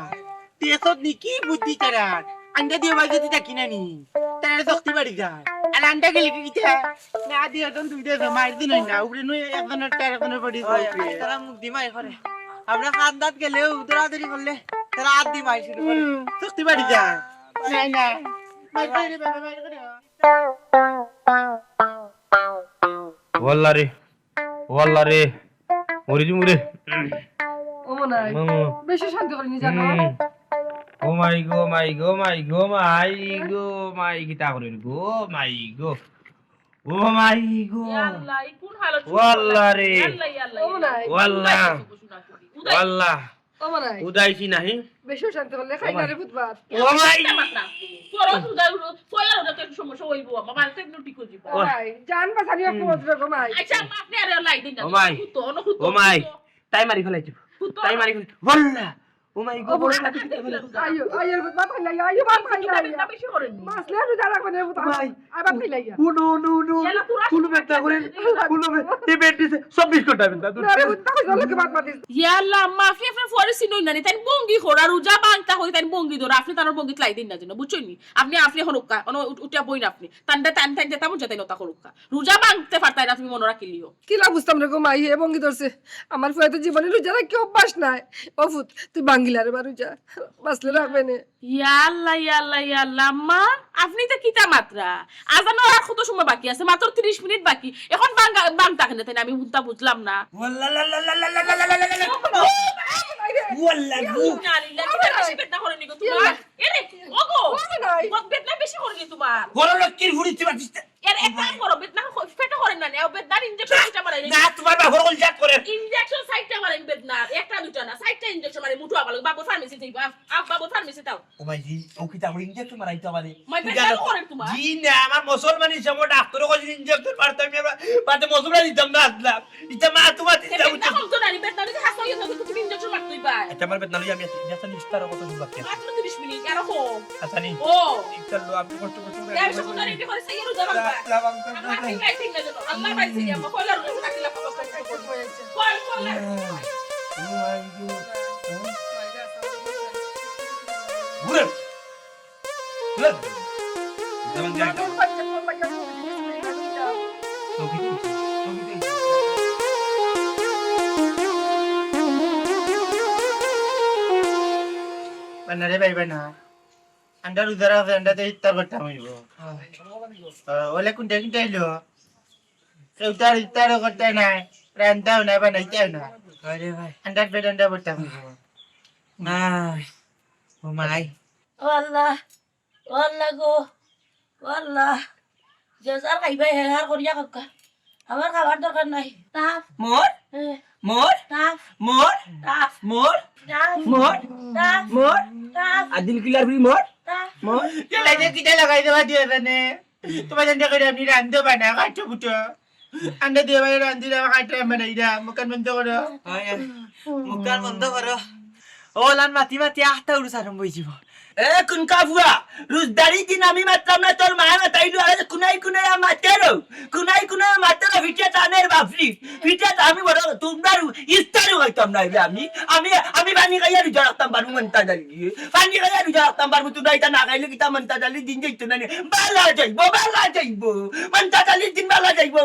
তেসত নি কি বুদ্ধি তারা আন্ডা দিয়ে বাজে দিতা কিনা নি তারা শক্তি বাড়ি যায় আর আন্ডা গেলে কি কিটা না দিয়ে তখন দুই দিয়ে মার দিন না উপরে নয় একজনের টার একজনের পড়ি তারা মুখ দিমাই করে আমরা খান দাঁত গেলেও দৌড়াদৌড়ি করলে তারা হাত দিমাই শুরু করে শক্তি বাড়ি যায় নাই না মার করে বাবা মার করে ওয়াল্লা রে মরি জুমরে ও মনে হয় বেশি শান্তি করে নি জানো ও মাই কিতা করে গো মাই গো ও মাই গো ইয়াল্লা ই কোন হালত ওয়াল্লা রে ইয়াল্লা ইয়াল্লা ও মনে হয় ওয়াল্লা ও মনে হয় উদাইছি নাহি বেশি শান্তি করলে খাই না রে ফুটপাত ও মাই জান বাসানি একটু মত ঘুমাই ও মাই তাই মারি ফেলাইছো তাই মারি ফেলাই ওয়াল্লা ও মাই গো আইও আইও ফুটপাত খাই আইও বাপ খাই মাসলে আর যারা কোনে ফুটপাত আবার খাই লাইয়া নো ফুল বেটা করে ফুল তে বেটি 24 ঘন্টা বেটা তুই ফুটপাত জলে কি বাত মাতিস ইয়াল্লা মাফি আপনার ফরেসি নই না তাই বঙ্গি খোড়া রোজা বাংতা হই তাই বঙ্গি ধরে আপনি তার বঙ্গি লাই দিন না জন্য বুঝছনি আপনি হনুকা উঠিয়া বই না আপনি তান্ডা টান তেমন যেতে নতা হনুকা রোজা বাংতে পারতাই না তুমি মনে রাখিলিও কি লাভ বুঝতাম রে ঘুমাই হে বঙ্গি ধরছে আমার ফুয়া তো জীবনে রোজা কি অভ্যাস নাই ও ফুট তুই বাঙ্গিলারে বারু যা বাসলে রাখবে না ইয়াল্লা আম্মা আপনি তো কিতা মাত্রা আজানো আর কত সময় বাকি আছে মাত্র 30 মিনিট বাকি এখন বাংতা কেন তাই আমি হুনতা বুঝলাম না ওয়াল্লা গু নালিল্লাহ কিতা বেশি বেদনা করে নিগো তোমার এরে ওগো বেদনা বেশি করে নি তোমার বড় লক্ষ্মীর ফুড়িতে পারছিস এর একটা করো বেদনা ফেটা করেন না নেও বেদনার ইনজেকশন সাইটটা মারাই না তোমার বাবা হল জাত করে ইনজেকশন সাইটটা মারাই বেদনার একটা দুটো না সাইটটা ইনজেকশন মারাই মুঠো আবাল বাবু ফার্মেসি যাইবা বাবু ফার্মেসি দাও ও মাই জি ও কি তাহলে ইনজেকশন মারাইতে পারে মাই বেদনা করেন তোমার জি না আমার মুসলমান হিসেবে ডাক্তারও কইছে ইনজেকশন মারতাম না বাতে মুসলমান দিতাম না আসলাম এটা মা তোমার দিতে বেদনা কম তো না বেদনা যদি হাসো ইয়ে তো তুমি ইনজেকশন মারতেই পাই এটা আমার বেদনা লই আমি ইনজেকশন নিস্তার কত দিন বাকি মাত্র 30 মিনিট আর হো আসানি ও চলো আপনি কষ্ট করতে দেড় সেকেন্ড রেডি করে সাইয়ের উদাহরণ আল্লাহ পাইছে আমার কইলার উদাহরণ রাখিলা কষ্ট আনারে পাইবে না আন্ডা রোজা রাখছে আন্ডাতে ইফতার করতে হইব ওলে কোনটা কিনতে এলো কেউটার ইফতারও করতে নাই রান্তাও না বানাইতেও না আরে ভাই আন্ডার পেট আন্ডা করতে হইব আই ও মাই ও আল্লাহ ও আল্লাহ গো ও আল্লাহ যে যার খাইবে হেহার করিয়া কাকা আমার খাবার দরকার নাই তাপ মোর মোর তাপ মোর তাপ মোর তাপ মোর তাপ মোর তাপ আদিল কিলার ফ্রি মোর তাপ মোর চলে যে কিটা লাগাই দেবা দিয়ে জানে তোমার জানতে করে আপনি রান্ধতে বানা কাটো বুটো আন্ডা দিয়ে ভাই রান্ধি দেওয়া কাটো বানাই দা মুখান বন্ধ করো মুখান বন্ধ করো ও লান মাতি মাতি আটটা উড়ুস আরম্ভ হয়ে যাব এ কোন কাফুয়া রোজদারি দিন আমি মারতাম না তোর মায়া মাতাইলো আরে কুনাই কুনাই মাতেরো কুনাই কুনাই মাতেরো ফিটে টানের বাপরি ফিটে আমি বড় তোমরা ইস্তারি হইতাম না আমি আমি আমি পানি খাইয়া রোজা রাখতাম পারবো মনতা জালি পানি খাইয়া রোজা রাখতাম পারবো তোমরা এটা না খাইলে কিতা মনতা জালি দিন যাইতো না বালা যাইবো মনতা জালি দিন বালা যাইবো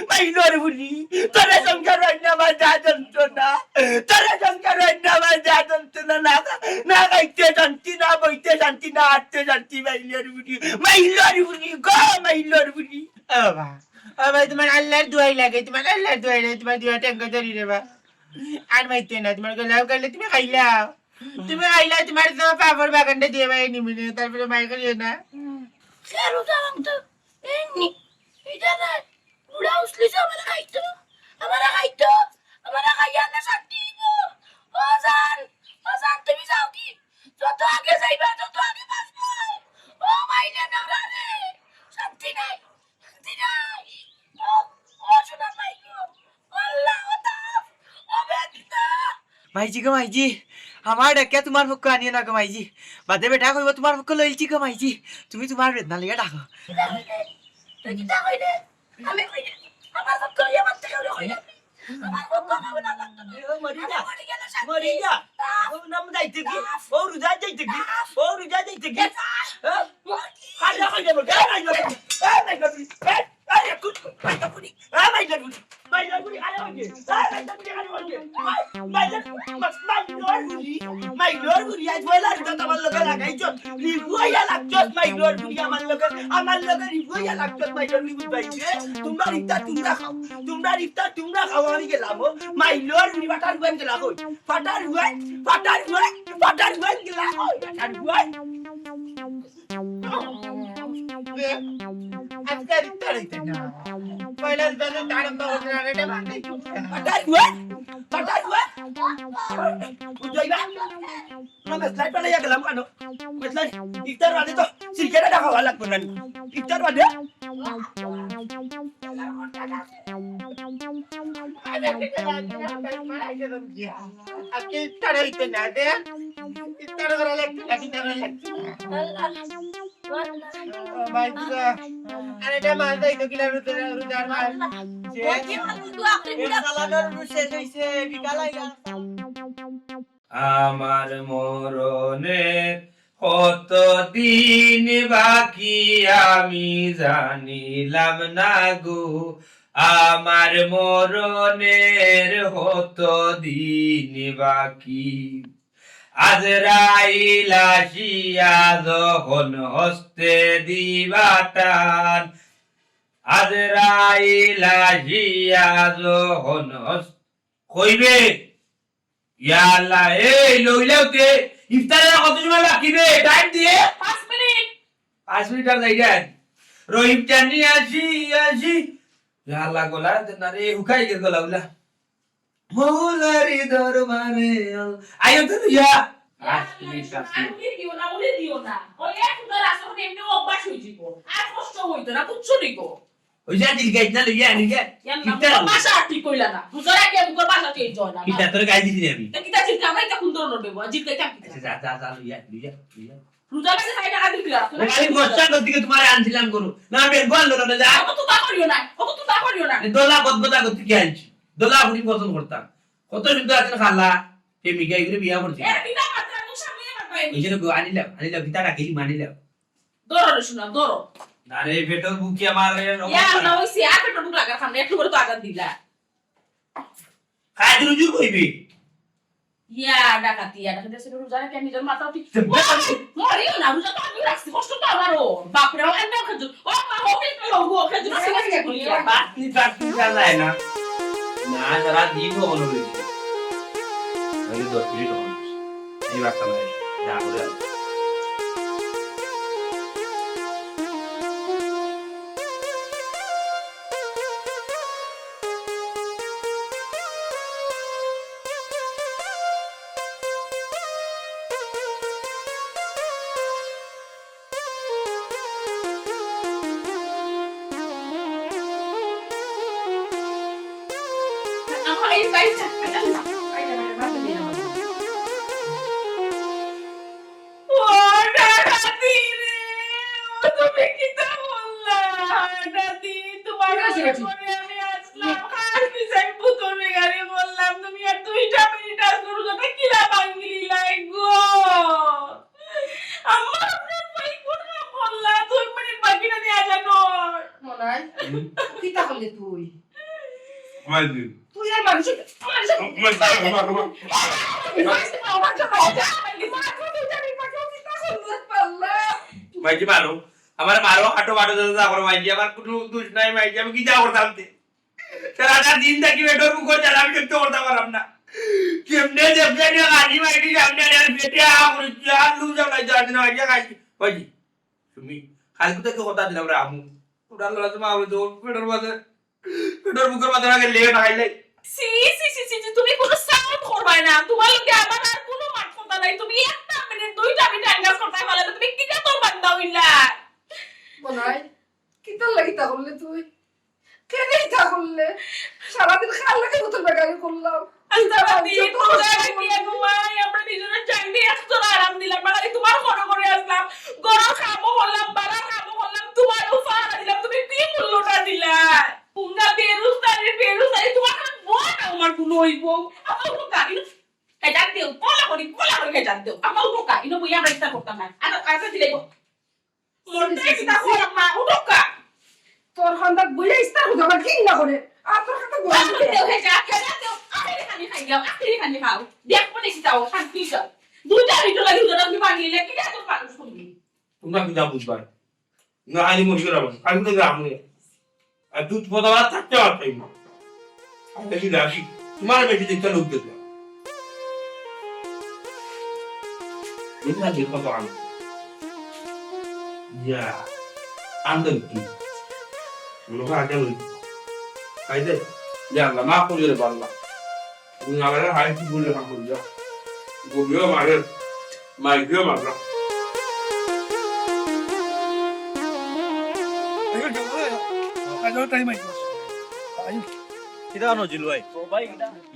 মাইলোর বুড়ি তোরে সংসার রান্না মা যা জানতো না তোরে সংসার রান্না মা যা জানতো না না খাইতে শান্তি না বইতে শান্তি না হাঁটতে শান্তি মাইলোর বুড়ি গো মাইলোর বুড়ি ও ভাই তোমার আল্লাহর দোয়াই লাগে তোমার আল্লাহর দোয়াই লাগে তোমার দোয়া ট্যাঙ্কা ধরি রে বা আর মাইতে না তোমার গলাও গেলে তুমি খাইলাও তোমার তো পাপড় বাগানটা দিয়ে ভাই নিমিনে তারপরে মাই করিও না কেন জানাম তো এমনি এটা না বুড়া উসলি আমার খাইতো আমার খাইয়া না শান্তি ও জান তুমি যাও কি যত আগে যাইবা তত আগে বাঁচবো ও মাইলে না রে শান্তি নাই ও শোনা মাইকো আল্লাহ তাফ ও বেটা মাইজি গো মাইজি আমার ডাকে তোমার পক্ষ আনিয়ে না গো মাইজি বাদে বেটা কইব তোমার পক্ষ লইছি গো মাইজি তুমি তোমার বেদনা লিয়া ডাকো তুই কি তা কইলে আমি কইলে আমার পক্ষ ইয়া মারতে গেল কইলে আমার পক্ষ হবে না মরি যা ও নাম যাইতে কি ও রোজা যাইতে কি খাজা খাইতে বল তোমরা খাও আমি গেলাম মাইলোর বুড়ি ফাটার গুয়ান গেলাম ফাটার গুয়ান গেলাম আজকে ইফতার হইতে না পয়লা দিনে তাড়ম বাগন রান্নাটা বানাই ফাটার গুয়ান বুঝাইবা না মেসলাই পালাইয়া গেলাম কেন মেসলাই ইফতার বাদে তো সিরকেটা খাওয়া লাগবে না ইফতার বাদে আজকে ইফতার হইতে না দে ইফতার করা লাগছে নাকি না লাগছে ভাই দিদা আরে এটা মাল দাই তো কিলা রুদার মাল শেষ হইছে বিকাল আইলা আমার মরণে কত দিন বাকি আমি জানিলাম না গো আমার মরণের কত দিন বাকি আজরাইল আসিয়া যখন হস্তে দিবাটান আজরাইল আসিয়া যখন কইবে ইয়াল্লা এই লইলাওতে ইফতারের কত সময় বাকি রে টাইম দিয়ে 5 মিনিট 5 মিনিট আর যাই যান রহিম চান্নি আসি ইয়াল্লা গোলা না রে হুকাই গে গোলা উলা মৌলারি দরবারে আয়ো তো ইয়া আমি দিও না ওরে দিও না ওই এক ধর আসলে এমনি অভ্যাস হই যাব আর কষ্ট হইতো না বুঝছো নিকো ওই যা দিল গাইত না লইয়া নি গে ইফতার ভাষা ঠিক কইলা না বুঝরা কে মুকর ভাষা চেঞ্জ হয় না কিটা তোর গাই দিছি আমি তা কিটা ঠিক আমরা এটা কুন্দর নড়বে জিল কাইতা যা লইয়া রুজা কাছে খাই টাকা দিলা আমি মস্তান দিকে তোমার আনছিলাম করু না আমি গোল না যা কত তা করিও না দোলা বদবদা করতে কি আনছি দোলা বুড়ি পছন্দ করতাম কত সুন্দর আছে খালা প্রেমিকা এগুলো বিয়া করছে এর কিটা মাত্রা তো সামনে মারবে ওই জন্য আনিলাম কিতা রাখিলি মানিলাম দরো শোনা দরো আরে পেটর বুকি আমার ইয়া না হইছে আর পেটর বুক লাগা সামনে একটু করে তো আগান দিলা খাই রুজু কইবি ইয়া ডাকাতি আসলে রোজা রেখে নিজের মাথা ঠিক মরিও না রোজা তো আমি রাখছি কষ্ট তো আমারও বাপরে আন্ডা খেজুর ও মা ওকে তো লোগো খেজুর আছে গুলিয়া বাপ বাকি যায় না না যারা দিন হলো রয়েছে আমি 10 মিনিট হলো এই বার্তা নাই যা করে আমার এই বাইটা ও ডাকাতি রে ও তুমি কি তা বললা ডাকাতি তোমার কাছে আমি আসলাম আর বিছাই পুতুলে গাড়ি বললাম তুমি আর 2টা মিনিট আসলো রোজাটা কিলা ভাঙলি লাই গো আমার ভাই কোন বললা 2 মিনিট বাকি না নিয়ে জানো মনাই কিতা করলি তুই মাইজি তুই আর মানুষ মাইজি মারো আমার মারো হাঁটো বাটো যা করো মাইজি আমার কোনো দোষ নাই মাইজি আমি কি যা করতাম তে সারাটা দিন থাকি বেডর মুখ চালা আমি দেখতে করতে পারলাম না কেমনে দেবলে না গাড়ি মাইজি সামনে আর বেটে আমার চাল লু যাও না জানি না মাইজি খাই মাইজি তুমি কালকে থেকে কথা দিলাম রে আমু ওটা লড়া তো মারো তো বেডর মুখের মাঝে আগে লেগে না খাইলে সি সি সি সি তুমি কোনো সাউন্ড করবে না তোমার লগে আমার আর কোনো মাত কথা নাই তুমি একটা মিনিট 2টা মিনিট অ্যাঙ্গাস করতে পারলে তুমি কি কা তোর বান্দা হইলা মনাই কিতা লাগিতা করলে তুই কেনে ইতা করলে সারাদিন খাল লাগে বোতল বেগারি করলাম আল্লাহ দি তোরা কি ঘুমাই আমরা নিজেরা চাইনি একটু আরাম দিলাম মানে তোমার করে আসলাম গরম খাবো হলাম বালা খাবো হলাম তোমার উপহার দিলাম তুমি কি মূল্যটা দিলা পুঙ্গা বেরুস্তারি তোমার বল আমার গুলো হইব আমার তো গাড়ি এটা দেও কোলা করি এটা দেও আমার তো গাড়ি নো বইয়া আমরা ইচ্ছা করতাম না আর দিলে মরতে কিটা হলাম না উঠকা তোর হন্দাক বইলে ইস্তা হতো আমার কি না করে আর তোর কথা বল দেও হে যা খেলা দেও আখেরি খানি খাও দেখ মনে কি যাও শান্তি যাও 2টা মিনিট লাগি ধরে আমি বানিয়ে কি এত মানুষ শুনবি তোমরা কি যা বুঝবা না আনি মুশকিল হবে কালকে থেকে আমু আর দুধ পদাবা থাকতে পারতাই না আমি কি রাখি তোমার বেটি দেখতে লোক দেখবে এটা যে কত আন ইয়া আন্দন কি লোক আগে লই কাইদে ইয়া আল্লাহ মা করে রে বাল্লা তুমি আমারে হাই কি বলে না করি যা গোবিও মারে মাইগিও মারলা টাইম আই কিটা নজিল ভাই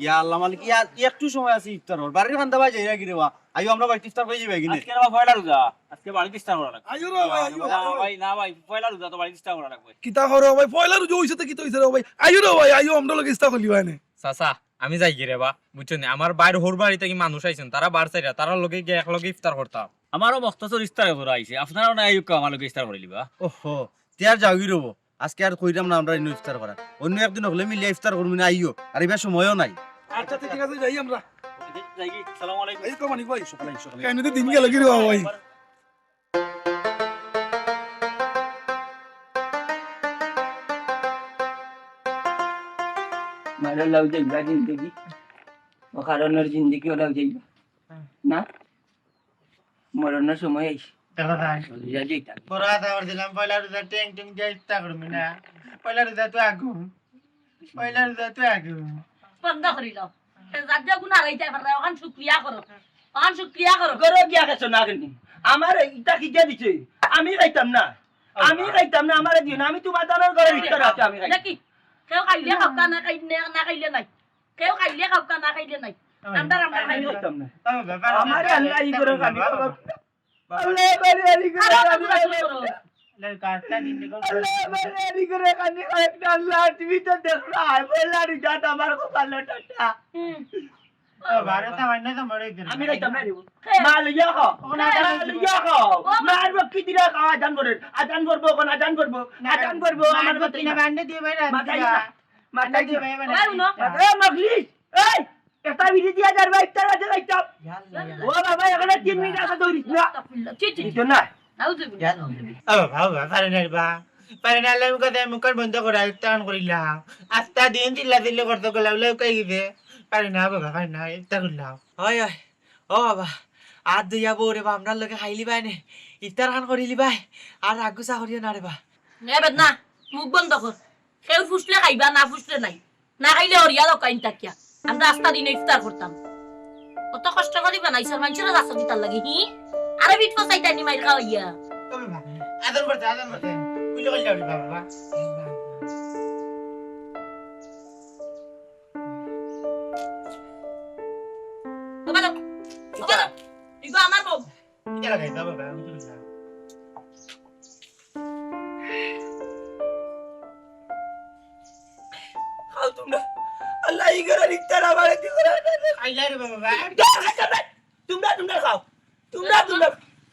ইয়া আল্লাহ মালিক ইয়া একটু সময় আছে ইফতার হল বাড়ির খান্দা ভাই যাইরা গিরে ওয়া আইও আমরা বাড়ি ইফতার করে যাবে কিনে আজকে আমার পয়লা রোজা আজকে বাড়ি ইফতার করা লাগবে আইও রে ভাই আইও না ভাই না ভাই পয়লা রোজা তো বাড়ি ইফতার করা লাগবে কিতা করো ভাই পয়লা রুজো হইছে তো কিতা হইছে রে ভাই আইও রে ভাই আইও আমরা লগে ইস্তা কলি ভাই নে চাচা আমি যাই গিয়ে বা বুঝছেন আমার বাইর হোর বাড়িতে কি মানুষ আইছেন তারা বার চাইরা তারা লগে গিয়ে একলগে ইফতার করতাম আমারও মস্তাসর ইফতার করা আইছে আপনারাও না আইও আমার লগে ইফতার করে লিবা ওহো তিয়ার যাও গিরো আজকে আর কইরাম না আমরা ইনো ইফতার করা অন্য একদিন হলে মিলে ইফতার করবি না আইও আর এবার সময়ও নাই আচ্ছা ঠিক আছে যাই আমরা যাই কি আসসালামু আলাইকুম এই কমানি ভাই সকালে কাইনে দিন গেল গিরে ভাই মারো লাউ যাইবা জিন্দগি অকারণের জিন্দগি লাউ যাইবা না মরণের সময় আইছে যা যাইতা পড়া দাওয়ার দিলাম পয়লা রোজা টেং টেং দিয়ে ইফতা করবি না পয়লা রোজা তো আগুন বন্ধ করিল রাজ্য গুণা হইতে পারে ওখান শুক্রিয়া করো গরো গিয়া গেছো না কিন্তু আমার ইটা কি দিয়ে দিছে আমি খাইতাম না আমারে দিও না আমি তোমার দানের ঘরে ইফতার আছে আমি খাই নাকি কেউ খাইলে খাওকা না খাইলে নাই কেউ খাইলে খাওকা না খাইলে নাই আমরা আমি খাইলে খাইতাম না ব্যাপার আমারে আল্লাহ ই করে খাবি আল্লাহ বারে আলি করে কাজটা দিন আল্লাহ বারে আলি করে খানি একটা আল্লাহ তুমি তো দেখো আই বললা রি জাত আমার কো ভালো টাটা ভারত মাইনে তো মরে গেল আমি খাইতাম না মা লিয়া খাও মার বকি দিরা খাওয়া আজান করবো আমার তিনা বান্ডে দিয়ে ভাই মাথায় দিয়ে দিয়ে ভাই এ মগলি এই একটা বিড়ি দিয়া যার ভাই ইফতার বাজে লাইতাম ও বাবা এখানে 3 মিনিট আছে দৌড়িস না কিছু না পারে না বা পারে না আমি কথা মুখের বন্ধ করা টান করিলাম আস্তা দিন চিল্লা চিল্লি করতে গেলাম লেউকাই গেছে পারে না বাবা পারে না ইফতা করলাম হয় হয় ও বাবা আর দুইয়া বউ রে বা আমরা লগে খাইলি বাই নে ইফতার খান করিলি বাই আর আগু চা করিও না রে বা এবার না মুখ বন্ধ কর কেউ ফুসলে খাইবা না ফুসলে নাই না খাইলে হরিয়া লোকাইন তাকিয়া আমরা আস্তা দিনে ইফতার করতাম কত কষ্ট করি বানাইছার মানুষেরা রাস্তা দিতার লাগে হি আরে বিট ফসাইতা নি মাইর খাওয়াইয়া আদর করতে কুইলে কইলা বাবা বাবা বাবা ইগো আমার বউ এটা লাগাই দাও বাবা আমি তো না খাও তোমরা আল্লাহ ইগরা ইফতার আমারে দিও না খাইলা রে বাবা তোমরা তোমরা খাও তোমরা তোমরা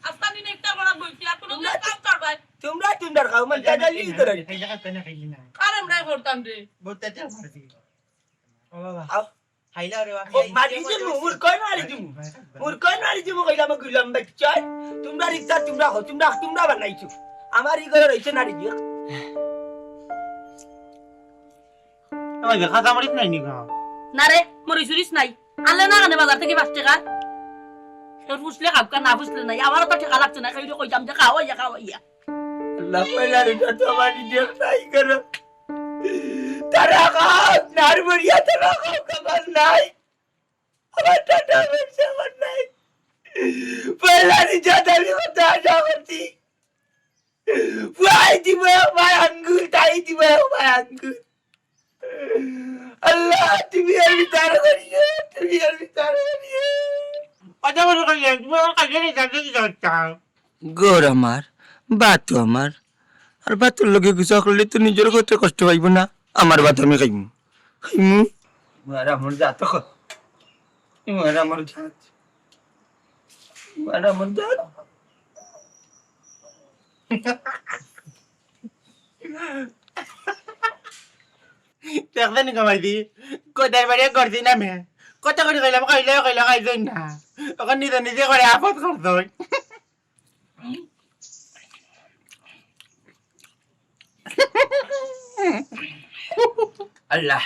আস্তা দিনে ইফতার করা বলছি আর কোনো কাম করবা তোমরা তোমরা খাও মানে জালি ইগরা খাইলা কেন খাইলি না কারণ রাই করতাম রে বলতে চাও মারছি ও বাবা আও খাইলা রে বা ও মারি যে মুর কই মারি দিমু মুর কই মারি দিমু কইলা মা গুলাম বাচ্চা তোমরা ইফতার তোমরা খাও তোমরা বানাইছো আমার ইগরা রইছে নারি দিও আমার খাতা মারিস নাই নি গা না রে মরি সুরিস নাই আনলে না কানে বাজার থেকে 5 টাকা তোর ফুসলে খাবকা না ফুসলে নাই আমারও তো টাকা লাগছে না খাইলে কইতাম যে খাওয়াইয়া আল্লাহ পয়লা রে তো আমারি দেখ নাই করো তারা খাও নার বড়িয়া তারা খাও কাবার নাই আমার টাটা বেশি আমার নাই পয়লা রে জাদা রে তো আশা করছি ভাই দিবে ভাই আঙ্গুল তাই দিবে ভাই আঙ্গুল আল্লাহ তুমি আর বিচার করিও তুমি আর বিচার করিও আচ্ছা বড় কইলা তুমি আর কাজে নেই যাতে কি চাও গোর আমার বাত আমার আর বাতুর লগে কিছু করলে তো নিজের করতে কষ্ট পাইব না আমার বাত আমি খাইমু মারা আমার জাত মারা আমার জাত মারা আমার জাত দেখতে নি কমাই দি কোথায় বাড়ি করছি না মে কত করে কইলাম কইলা খাইছই না ওখানে নিজে নিজে করে আপদ করছই আল্লাহ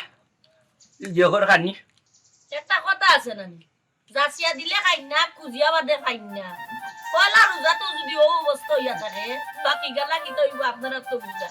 জোহর খানি একটা কথা আছে না জাসিয়া দিলে খাই না কুজিয়া বাদে খাই না পয়লা রোজা তো যদি ও অবস্থা হইয়া থাকে বাকি গেলা কি তো আপনারা তো বুঝা